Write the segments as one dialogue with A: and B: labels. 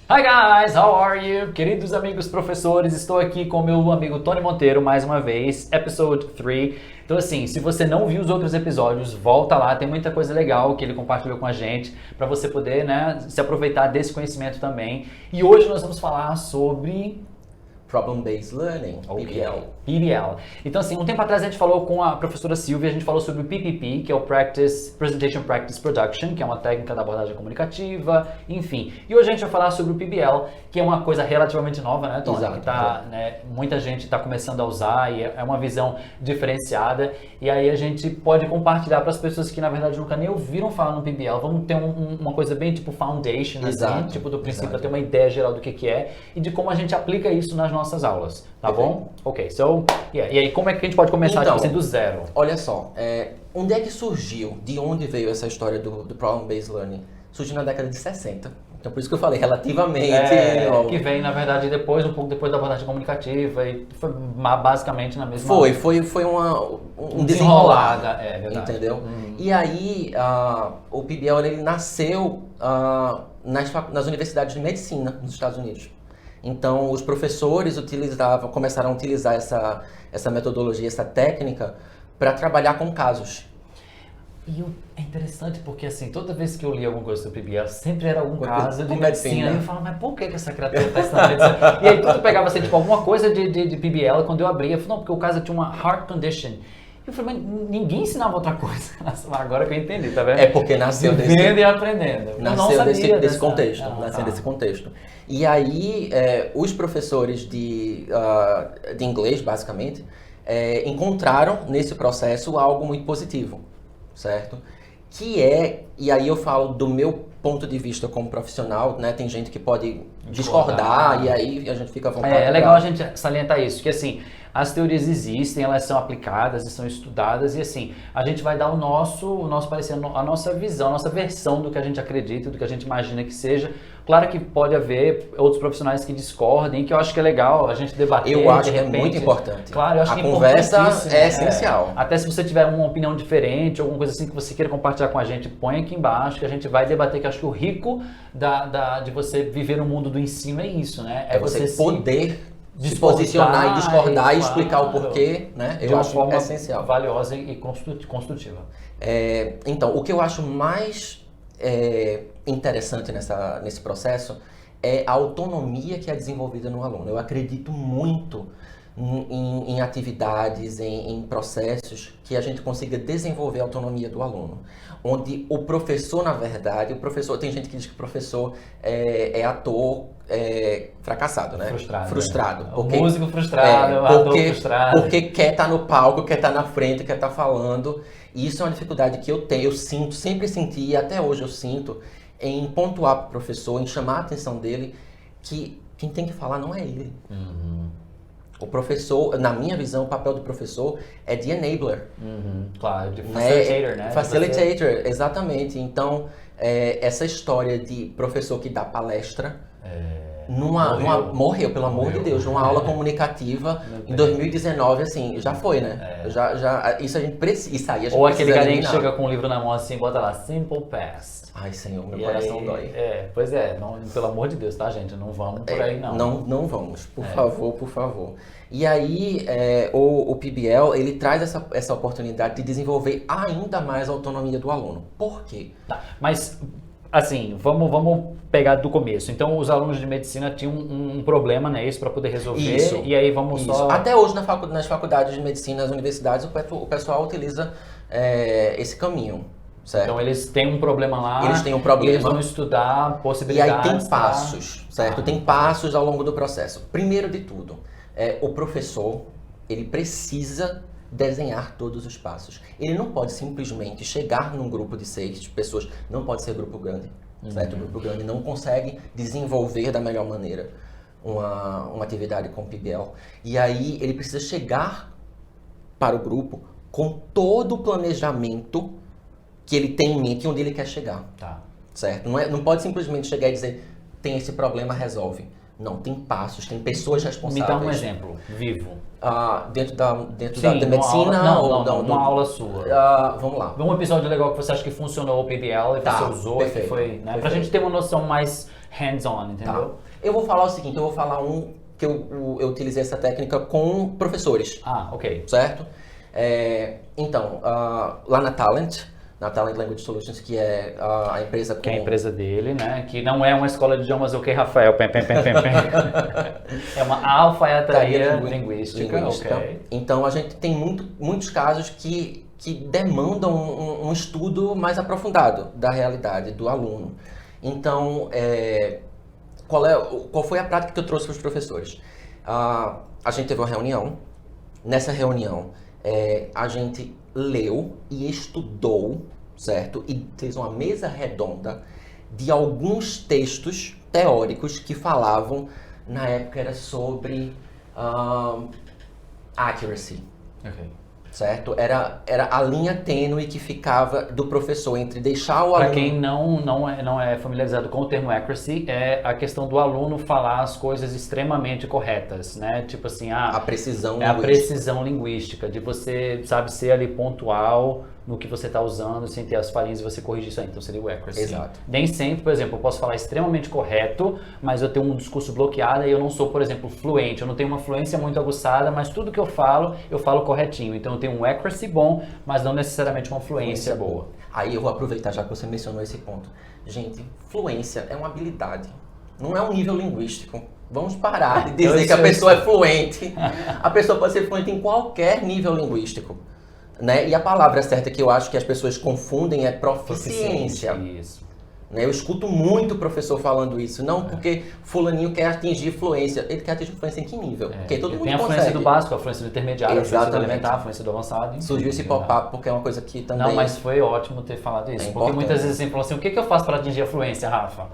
A: Hi guys, how are you? Queridos amigos professores, estou aqui com meu amigo Tony Monteiro mais uma vez, episode 3. Então assim, se você não viu os outros episódios, volta lá, tem muita coisa legal que ele compartilhou com a gente para você poder, se aproveitar desse conhecimento também. E hoje nós vamos falar sobre
B: Problem-Based Learning, PBL.
A: PBL. Então assim, um tempo atrás a gente falou com a professora Silvia, a gente falou sobre o PPP, que é o Presentation Practice Production, que é uma técnica da abordagem comunicativa, enfim. E hoje a gente vai falar sobre o PBL, que é uma coisa relativamente nova, né, Tony?
B: Exato,
A: Que muita gente está começando a usar e é uma visão diferenciada. E aí a gente pode compartilhar para as pessoas que na verdade nunca nem ouviram falar no PBL. Vamos ter uma coisa bem tipo foundation, assim, tipo do princípio, para ter uma ideia geral do que é e de como a gente aplica isso nas nossas aulas, tá bom? Ok, e aí como é que a gente pode começar
B: Então,
A: do zero?
B: Olha só, onde é que surgiu, de onde veio essa história do Problem-Based Learning? Surgiu na década de 60, então por isso que eu falei relativamente...
A: Que vem, na verdade, um pouco depois da abordagem comunicativa e foi basicamente na mesma...
B: Foi um desenrolar,
A: é verdade.
B: Entendeu? E aí, o PBL ele nasceu nas universidades de medicina nos Estados Unidos. Então, os professores começaram a utilizar essa metodologia, essa técnica, para trabalhar com casos.
A: E é interessante porque, assim, toda vez que eu li alguma coisa sobre PBL, sempre era algum caso de medicina. E eu falava, mas por que essa criatura está estudando medicina? E aí tudo pegava, assim, tipo, alguma coisa de PBL, quando eu abria, eu falei, não, porque o caso tinha uma heart condition. Eu falei, mas ninguém ensinava outra coisa. Agora que eu entendi, tá vendo?
B: É porque nasceu
A: vivendo e aprendendo.
B: Nasceu desse contexto. E aí, os professores de inglês, basicamente, encontraram nesse processo algo muito positivo, certo? E aí eu falo do meu ponto de vista como profissional, né? Tem gente que pode discordar e aí a gente fica à vontade.
A: É legal a gente salientar isso, que assim, as teorias existem, elas são aplicadas e são estudadas e assim, a gente vai dar o nosso parecer, a nossa visão, a nossa versão do que a gente acredita, do que a gente imagina que seja. Claro que pode haver outros profissionais que discordem, que eu acho que é legal a gente debater.
B: Eu acho que é muito importante.
A: Claro, eu acho que
B: a conversa é essencial.
A: Até se você tiver uma opinião diferente, alguma coisa assim que você queira compartilhar com a gente, põe aqui embaixo que a gente vai debater, que eu acho que o rico de você viver no mundo do ensino é isso, né?
B: É você poder se posicionar e discordar e explicar o porquê, né? Eu acho essencial.
A: Valiosa e construtiva.
B: Então, o que eu acho mais interessante nesse processo é a autonomia que é desenvolvida no aluno. Eu acredito muito em atividades, em processos que a gente consiga desenvolver a autonomia do aluno. Onde o professor, na verdade, tem gente que diz que o professor é ator fracassado, né? Frustrado.
A: O músico frustrado, o ator frustrado.
B: Porque quer estar no palco, quer estar na frente, quer estar falando. E isso é uma dificuldade que eu tenho, eu sinto, sempre senti e até hoje eu sinto, em pontuar para o professor, em chamar a atenção dele, que quem tem que falar não é ele. O professor, na minha visão, o papel do professor é de enabler.
A: Claro, de facilitator, né?
B: Facilitator, exatamente. Então, essa história de professor que dá palestra, morreu, pelo amor de Deus, numa aula comunicativa em 2019, assim, já foi, né? Isso a gente precisa.
A: Ou aquele carinha que chega com um livro na mão assim, bota lá, Simple Past.
B: Ai, Senhor, meu coração dói.
A: Pois é, pelo amor de Deus, tá, gente? Não vamos por aí, não.
B: Não vamos, por favor. E aí, o PBL, ele traz essa oportunidade de desenvolver ainda mais a autonomia do aluno. Por quê?
A: Tá, mas, assim, vamos pegar do começo. Então, os alunos de medicina tinham um problema, né, isso para poder resolver.
B: Isso,
A: e aí vamos só...
B: Até hoje, nas faculdades de medicina, nas universidades, o pessoal utiliza esse caminho. Certo.
A: Então eles têm um problema lá, eles vão estudar possibilidades.
B: E aí tem passos, certo? Tem passos ao longo do processo. Primeiro de tudo, o professor, ele precisa desenhar todos os passos. Ele não pode simplesmente chegar num grupo de 6 pessoas, não pode ser grupo grande, certo? O grupo grande não consegue desenvolver da melhor maneira uma atividade com PBL. E aí ele precisa chegar para o grupo com todo o planejamento que ele tem em mente, onde ele quer chegar.
A: Tá.
B: Certo? Não pode simplesmente chegar e dizer, tem esse problema, resolve. Não, tem passos, tem pessoas responsáveis.
A: Me dá um exemplo, vivo.
B: Dentro da medicina?
A: Uma aula sua.
B: Vamos lá.
A: Um episódio legal que você acha que funcionou o PBL e você usou,
B: perfeito,
A: que foi, né? Pra gente ter uma noção mais hands-on, entendeu?
B: Tá. Eu vou falar o seguinte, eu vou falar que eu utilizei essa técnica com professores,
A: Ah, ok.
B: certo? Então, lá na Talent Language Solutions, que é a empresa com...
A: Que é a empresa dele, né? Que não é uma escola de idiomas, ok, Rafael? Pem, pem, pem, pem, pem. É uma alfaiataria linguística, ok.
B: Então, a gente tem muitos casos que demandam um estudo mais aprofundado da realidade do aluno. Então, qual foi a prática que eu trouxe para os professores? A gente teve uma reunião. Nessa reunião, a gente leu e estudou, certo? E fez uma mesa redonda de alguns textos teóricos que falavam, na época era sobre accuracy.
A: Ok.
B: Certo? Era a linha tênue que ficava do professor entre deixar o aluno...
A: Para quem não é familiarizado com o termo accuracy, é a questão do aluno falar as coisas extremamente corretas, né? Tipo assim,
B: a precisão
A: linguística. A precisão linguística, de você, sabe, ser ali pontual no que você está usando, sem ter as falhinhas e você corrigir isso aí. Então seria o accuracy.
B: Exato.
A: Nem sempre, por exemplo, eu posso falar extremamente correto, mas eu tenho um discurso bloqueado e eu não sou, por exemplo, fluente. Eu não tenho uma fluência muito aguçada, mas tudo que eu falo corretinho. Então eu tenho um accuracy bom, mas não necessariamente uma fluência boa.
B: Aí eu vou aproveitar já que você mencionou esse ponto. Gente, fluência é uma habilidade, não é um nível linguístico. Vamos parar de dizer que a pessoa é fluente. A pessoa pode ser fluente em qualquer nível linguístico. Né? E a palavra certa que eu acho que as pessoas confundem é proficiência.
A: Isso.
B: Né? Eu escuto muito o professor falando isso. Não porque fulaninho quer atingir fluência. Ele quer atingir fluência em que nível? Porque todo mundo
A: tem a
B: consegue.
A: fluência do básico, a fluência do intermediário,
B: Exatamente.
A: a fluência do elementar, a fluência do avançado.
B: Surgiu esse pop-up porque é uma coisa que também...
A: Não, mas foi ótimo ter falado isso. Porque muitas vezes assim, falou assim, o que eu faço para atingir a fluência, Rafa?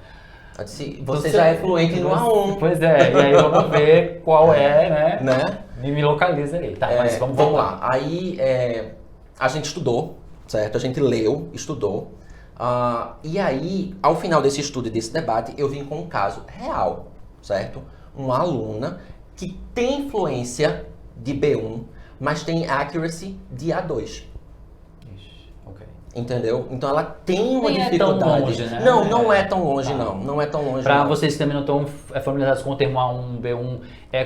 B: Você já é fluente no A1.
A: Pois é, e aí vamos ver qual né? E me localiza aí. Tá, mas vamos
B: lá. Aí a gente estudou, certo? A gente leu, estudou. E aí, ao final desse estudo e desse debate, eu vim com um caso real, certo? Uma aluna que tem fluência de B1, mas tem accuracy de A2. Entendeu? Então ela tem uma dificuldade.
A: É tão longe, né?
B: Não é tão longe, não é tão longe.
A: Para vocês que também não estão familiarizados com o termo A1, B1,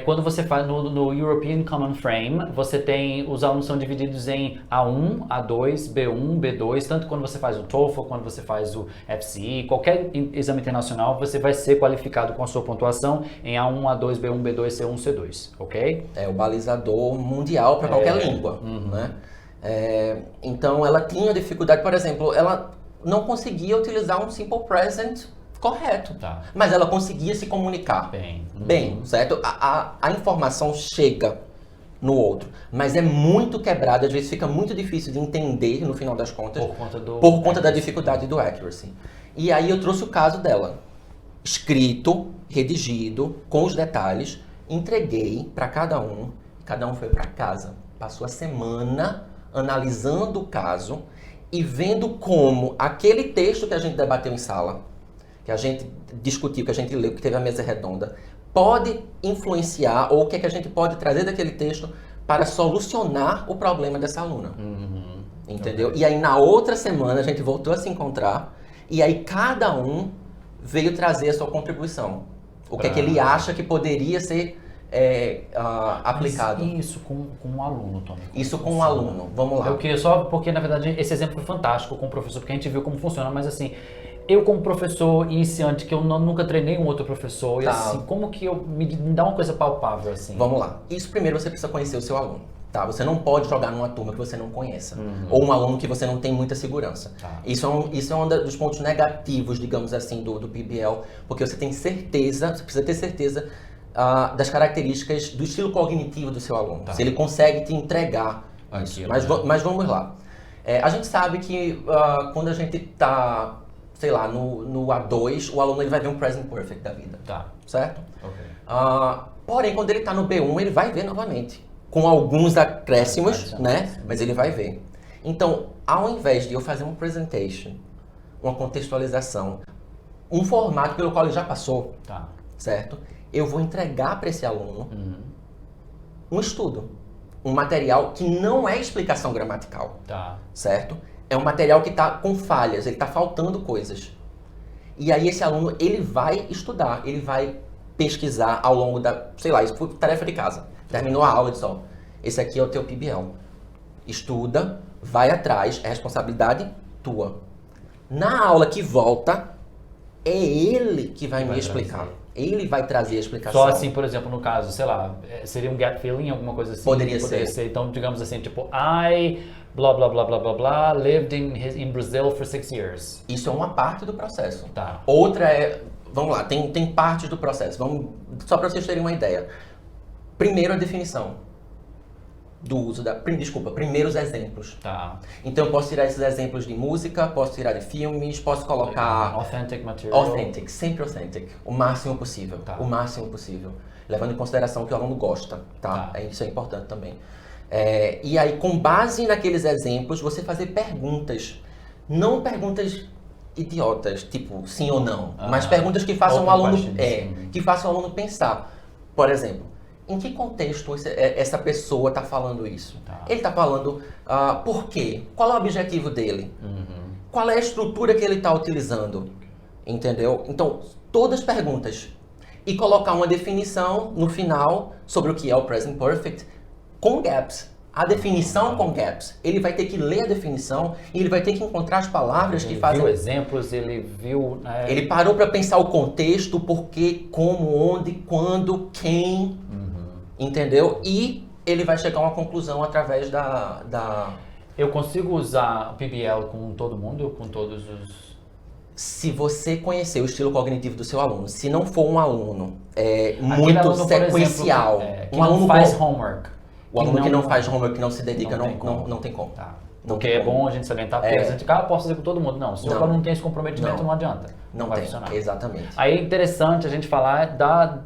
A: quando você faz no European Common Frame, você tem, os alunos são divididos em A1, A2, B1, B2, tanto quando você faz o TOEFL, quando você faz o FCE, qualquer exame internacional, você vai ser qualificado com a sua pontuação em A1, A2, B1, B2, C1, C2, ok?
B: É o balizador mundial para qualquer língua, né? Então ela tinha dificuldade, por exemplo, ela não conseguia utilizar um simple present correto, mas ela conseguia se comunicar bem, certo? A informação chega no outro, mas é muito quebrada, às vezes fica muito difícil de entender no final das contas por conta da dificuldade do accuracy. E aí eu trouxe o caso dela, escrito, redigido, com os detalhes, entreguei para cada um foi para casa, passou a semana analisando o caso e vendo como aquele texto que a gente debateu em sala, que a gente discutiu, que a gente leu, que teve a mesa redonda, pode influenciar ou o que é que a gente pode trazer daquele texto para solucionar o problema dessa aluna. Entendeu? E aí na outra semana a gente voltou a se encontrar e aí cada um veio trazer a sua contribuição. O que é que ele acha que poderia ser aplicado.
A: Mas isso com um aluno, Tony.
B: Isso com um aluno, vamos lá.
A: Eu queria só, porque na verdade esse exemplo foi fantástico com o professor, porque a gente viu como funciona, mas assim, eu como professor iniciante, que eu nunca treinei um outro professor, e assim, como que me dá uma coisa palpável assim?
B: Vamos lá. Isso primeiro você precisa conhecer o seu aluno. Tá? Você não pode jogar numa turma que você não conheça. Ou um aluno que você não tem muita segurança. Isso é um dos pontos negativos, digamos assim, do PBL, porque você precisa ter certeza das características do estilo cognitivo do seu aluno. Se ele consegue te entregar isso. Mas vamos lá. A gente sabe que quando a gente está, sei lá, no A2, o aluno ele vai ver um present perfect da vida. Certo? Porém, quando ele está no B1, ele vai ver novamente. Com alguns acréscimos, né? Mas ele vai ver. Então, ao invés de eu fazer uma presentation, uma contextualização, um formato pelo qual ele já passou, certo? Eu vou entregar para esse aluno um estudo, um material que não é explicação gramatical, certo? É um material que está com falhas, ele está faltando coisas. E aí esse aluno, ele vai estudar, ele vai pesquisar ao longo da, sei lá, isso foi tarefa de casa. Terminou a aula, disse, ó, esse aqui é o teu PBL. Estuda, vai atrás, é responsabilidade tua. Na aula que volta, é ele que vai me explicar.
A: trazer.
B: Ele vai trazer a explicação.
A: Só assim, por exemplo, no caso, sei lá, seria um gap filling, alguma coisa assim?
B: Poderia ser.
A: Então, digamos assim, tipo, I, blá, blá, blá, blá, blá, blá, lived in Brazil for 6 years.
B: Isso é uma parte do processo.
A: Tá.
B: Outra é, vamos lá, tem partes do processo. Só para vocês terem uma ideia. Primeiro, a definição do uso primeiro os exemplos.
A: Tá.
B: Então eu posso tirar esses exemplos de música, posso tirar de filmes, posso colocar
A: Authentic material.
B: authentic, sempre authentic, o máximo possível,
A: Tá.
B: o máximo possível, levando em consideração que o aluno gosta, tá? Isso é importante também. E aí, com base naqueles exemplos, você fazer perguntas, não perguntas idiotas, tipo sim ou não, mas perguntas que façam o aluno, que façam o aluno pensar. Por exemplo, em que contexto essa pessoa está falando isso?
A: Tá.
B: Ele está falando por quê? Qual é o objetivo dele?
A: Uhum.
B: Qual é a estrutura que ele está utilizando? Entendeu? Então, todas as perguntas. E colocar uma definição no final sobre o que é o Present Perfect com gaps. A definição com gaps. Ele vai ter que ler a definição e ele vai ter que encontrar as palavras que fazem...
A: Ele viu exemplos, ele viu...
B: Ele parou para pensar o contexto, por quê, como, onde, quando, quem... Entendeu? E ele vai chegar a uma conclusão através da...
A: Eu consigo usar o PBL com todo mundo, com todos os...
B: Se você conhecer o estilo cognitivo do seu aluno, se não for um aluno muito
A: aluno, por
B: sequencial,
A: exemplo, que
B: um aluno
A: não faz homework.
B: o aluno que não faz homework, que não se dedica, não tem como.
A: Tá.
B: Não
A: Porque
B: tem
A: é
B: como.
A: bom a gente salientar, porque a gente posso fazer com todo mundo. Não, se o
B: Não.
A: aluno não tem esse comprometimento, não adianta.
B: Não
A: vai
B: tem,
A: funcionar.
B: exatamente.
A: Aí é interessante a gente falar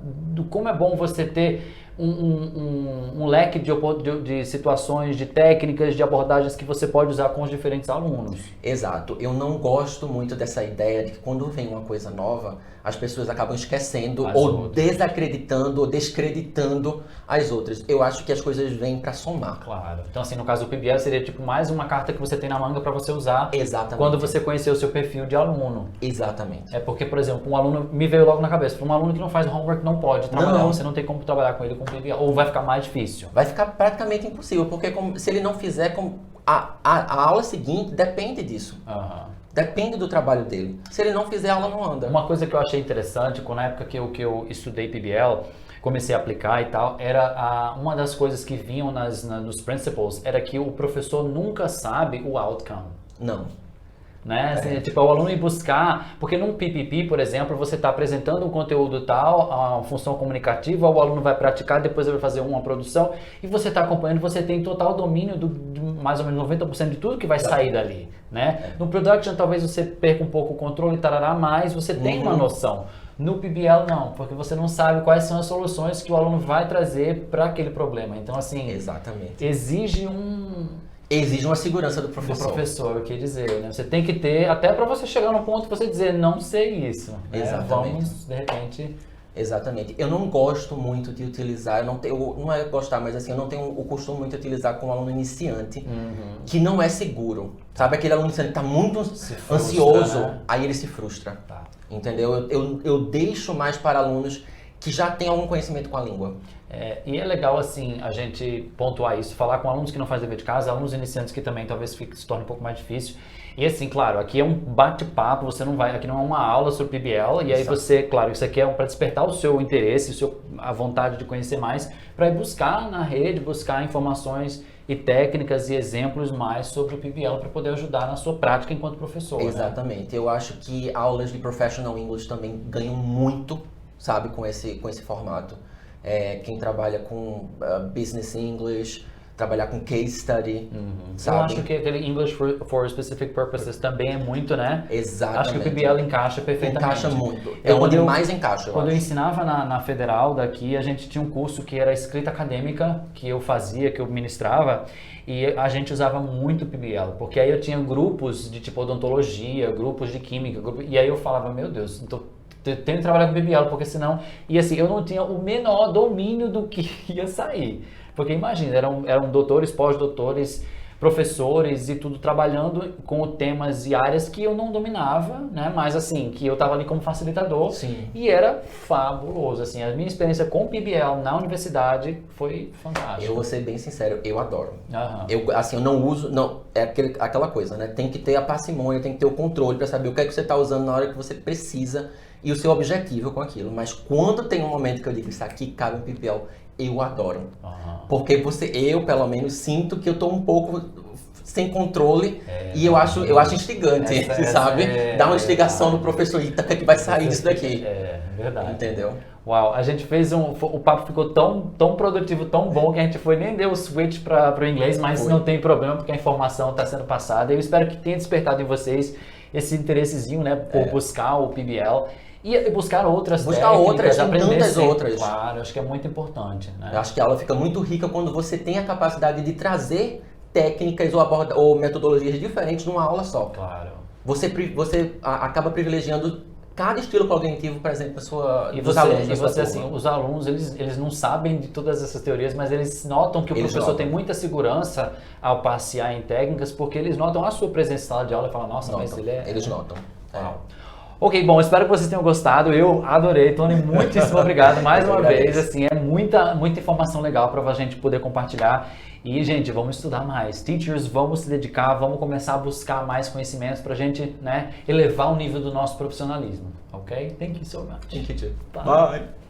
A: do como é bom você ter um leque de situações, de técnicas, de abordagens que você pode usar com os diferentes alunos.
B: Exato. Eu não gosto muito dessa ideia de que quando vem uma coisa nova, as pessoas acabam esquecendo
A: As
B: ou
A: outras.
B: desacreditando ou descreditando as outras. Eu acho que as coisas vêm para somar.
A: Claro. Então, assim, no caso do PBL, seria tipo mais uma carta que você tem na manga para você usar
B: Exatamente.
A: quando você conhecer o seu perfil de aluno.
B: Exatamente.
A: É porque, por exemplo, um aluno me veio logo na cabeça, para um aluno que não faz homework não pode trabalhar,
B: Não.
A: você não tem como trabalhar com ele com PBL, ou vai ficar mais difícil.
B: Vai ficar praticamente impossível, porque se ele não fizer, a aula seguinte depende disso.
A: Aham.
B: Depende do trabalho dele. Se ele não fizer, a aula não anda.
A: Uma coisa que eu achei interessante, na época que eu estudei PBL, comecei a aplicar e tal, era uma das coisas que vinham nos principles, era que o professor nunca sabe o outcome.
B: Não.
A: Né? Assim, tipo, o aluno ir buscar, porque num PPP, por exemplo, você está apresentando um conteúdo tal, a função comunicativa, o aluno vai praticar, depois ele vai fazer uma produção, e você está acompanhando, você tem total domínio de mais ou menos 90% de tudo que vai sair dali, né? No production, talvez você perca um pouco o controle, tarará, mas você tem uma noção. No PBL, não, porque você não sabe quais são as soluções que o aluno vai trazer para aquele problema. Então, assim,
B: Exatamente.
A: exige
B: Exige uma segurança do professor.
A: do professor, quer dizer, né? Você tem que ter, até para você chegar no ponto de você dizer, não sei isso. Né?
B: Exatamente.
A: Vamos, de repente...
B: Exatamente. Eu não gosto muito de utilizar, não é gostar, mas assim, eu não tenho o costume muito de utilizar com um aluno iniciante, que não é seguro. Sabe aquele aluno iniciante que está muito ansioso,
A: né?
B: aí ele se frustra.
A: Tá.
B: Entendeu? Eu deixo mais para alunos que já têm algum conhecimento com a língua.
A: E é legal, assim, a gente pontuar isso, falar com alunos que não fazem dever de casa, alunos iniciantes que também talvez se torne um pouco mais difícil. E assim, claro, aqui é um bate-papo, você não vai, aqui não é uma aula sobre PBL, e aí você, claro, isso aqui é para despertar o seu interesse, a vontade de conhecer mais, para ir buscar na rede, buscar informações e técnicas e exemplos mais sobre o PBL para poder ajudar na sua prática enquanto professor.
B: Exatamente. Né? Eu acho que aulas de Professional English também ganham muito, sabe, com esse formato. Quem trabalha com Business English, trabalhar com Case Study, sabe?
A: Eu acho que aquele English for Specific Purposes também é muito, né?
B: Exatamente.
A: Acho que o PBL encaixa perfeitamente.
B: Encaixa muito. É onde mais encaixa,
A: Quando eu ensinava na Federal daqui, a gente tinha um curso que era escrita acadêmica, que eu fazia, que eu ministrava, e a gente usava muito PBL, porque aí eu tinha grupos de tipo odontologia, grupos de química, e aí eu falava, meu Deus, então eu tenho que trabalhar com PBL, porque senão... E assim, eu não tinha o menor domínio do que ia sair. Porque imagina, eram doutores, pós-doutores, professores e tudo trabalhando com temas e áreas que eu não dominava, né? Mas assim, que eu estava ali como facilitador.
B: Sim.
A: E era fabuloso, assim, a minha experiência com PBL na universidade foi fantástica.
B: Eu vou ser bem sincero, eu adoro.
A: Aham.
B: Eu não uso, aquela coisa, né? Tem que ter a parcimônia, tem que ter o controle para saber o que é que você está usando na hora que você precisa e o seu objetivo com aquilo. Mas quando tem um momento que eu digo, isso aqui cabe um PBL, eu adoro.
A: Aham.
B: Porque eu pelo menos sinto que eu tô um pouco sem controle e eu acho instigante, sabe? Dá uma instigação no professor, eita, o que é que vai sair disso daqui?
A: É verdade.
B: Entendeu?
A: Uau, a gente fez o papo ficou tão produtivo, tão bom que a gente nem deu o switch para o inglês, mas não tem problema porque a informação está sendo passada. Eu espero que tenha despertado em vocês esse interessezinho, né, por buscar o PBL. E buscar outras técnicas,
B: tem
A: aprender
B: tantas
A: sempre.
B: outras.
A: Claro, acho que é muito importante, né?
B: Eu acho que a aula fica muito rica quando você tem a capacidade de trazer técnicas ou metodologias diferentes numa aula só.
A: Claro.
B: Você acaba privilegiando cada estilo cognitivo presente na sua
A: E
B: dos alunos.
A: você assim, os alunos, eles não sabem de todas essas teorias, mas eles notam que o professor tem muita segurança ao passear em técnicas, porque eles notam a sua presença na sala de aula e falam, nossa, mas ele é...
B: Eles notam.
A: Uau. Ok, bom, espero que vocês tenham gostado. Eu adorei, Tony, muitíssimo obrigado mais uma vez. Assim, é muita informação legal para a gente poder compartilhar. E, gente, vamos estudar mais. Teachers, vamos se dedicar, vamos começar a buscar mais conhecimentos para a gente, né, elevar o nível do nosso profissionalismo. Ok? Thank you so much.
B: Thank you too.
A: Bye.